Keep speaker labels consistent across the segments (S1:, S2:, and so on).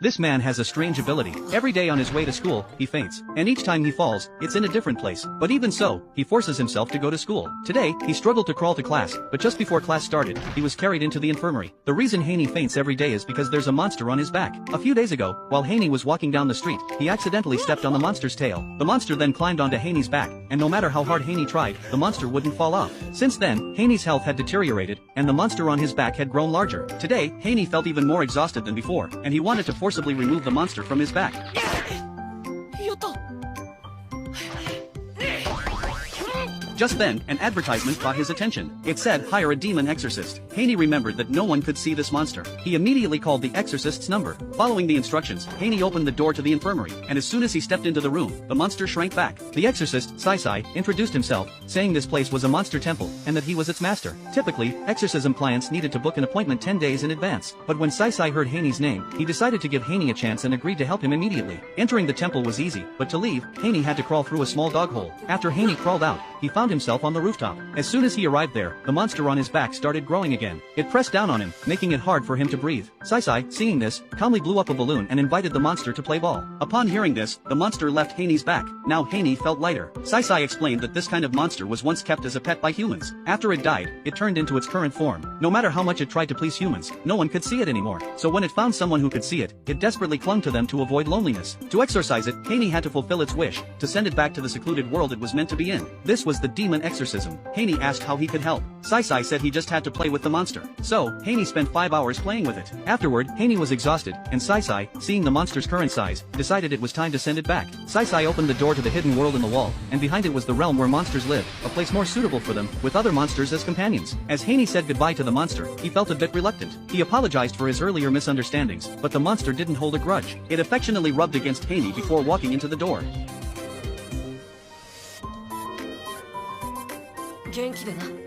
S1: This man has a strange ability. Every day on his way to school, he faints. And each time he falls, it's in a different place. But even so, he forces himself to go to school. Today, he struggled to crawl to class, but just before class started, he was carried into the infirmary. The reason Haney faints every day is because there's a monster on his back. A few days ago, while Haney was walking down the street, he accidentally stepped on the monster's tail. The monster then climbed onto Haney's back, and no matter how hard Haney tried, the monster wouldn't fall off. Since then, Haney's health had deteriorated, and the monster on his back had grown larger. Today, Haney felt even more exhausted than before, and he wanted to forcibly remove the monster from his back. Just then, an advertisement caught his attention. It said, "Hire a demon exorcist." Haney remembered that no one could see this monster. He immediately called the exorcist's number. Following the instructions, Haney opened the door to the infirmary, and as soon as he stepped into the room, the monster shrank back. The exorcist, Sai, introduced himself, saying this place was a monster temple, and that he was its master. Typically, exorcism clients needed to book an appointment 10 days in advance. But when Sai heard Haney's name, he decided to give Haney a chance and agreed to help him immediately. Entering the temple was easy, but to leave, Haney had to crawl through a small dog hole. After Haney crawled out, he found himself on the rooftop. As soon as he arrived there, the monster on his back started growing again. It pressed down on him, making it hard for him to breathe. Sai, seeing this, calmly blew up a balloon and invited the monster to play ball. Upon hearing this, the monster left Haney's back. Now Haney felt lighter. Sai explained that this kind of monster was once kept as a pet by humans. After it died, it turned into its current form. No matter how much it tried to please humans, no one could see it anymore. So when it found someone who could see it, it desperately clung to them to avoid loneliness. To exorcise it, Haney had to fulfill its wish, to send it back to the secluded world it was meant to be in. This was the demon exorcism. Haney asked how he could help. Sai said he just had to play with the monster. So, Haney spent 5 hours playing with it. Afterward, Haney was exhausted, and Sai, seeing the monster's current size, decided it was time to send it back. Sai opened the door to the hidden world in the wall, and behind it was the realm where monsters live, a place more suitable for them, with other monsters as companions. As Haney said goodbye to the monster, he felt a bit reluctant. He apologized for his earlier misunderstandings, but the monster didn't hold a grudge. It affectionately rubbed against Haney before walking into the door.
S2: 元気でな。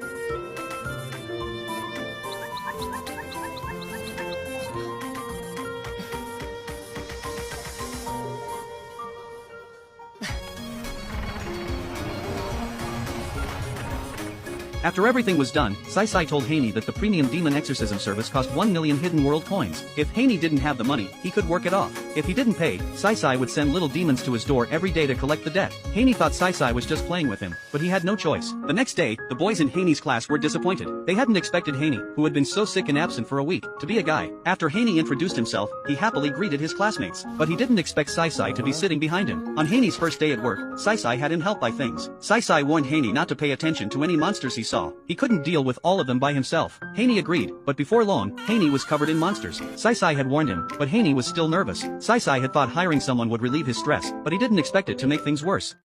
S1: After everything was done, Sai told Haney that the premium demon exorcism service cost 1 million hidden world coins. If Haney didn't have the money, he could work it off. If he didn't pay, Sai would send little demons to his door every day to collect the debt. Haney thought Sai was just playing with him, but he had no choice. The next day, the boys in Haney's class were disappointed. They hadn't expected Haney, who had been so sick and absent for a week, to be a guy. After Haney introduced himself, he happily greeted his classmates. But he didn't expect Sai to be sitting behind him. On Haney's first day at work, Sai had him helped by things. Sai warned Haney not to pay attention to any monsters he saw. He couldn't deal with all of them by himself. Haney agreed, but before long, Haney was covered in monsters. Sai had warned him, but Haney was still nervous. Sai had thought hiring someone would relieve his stress, but he didn't expect it to make things worse.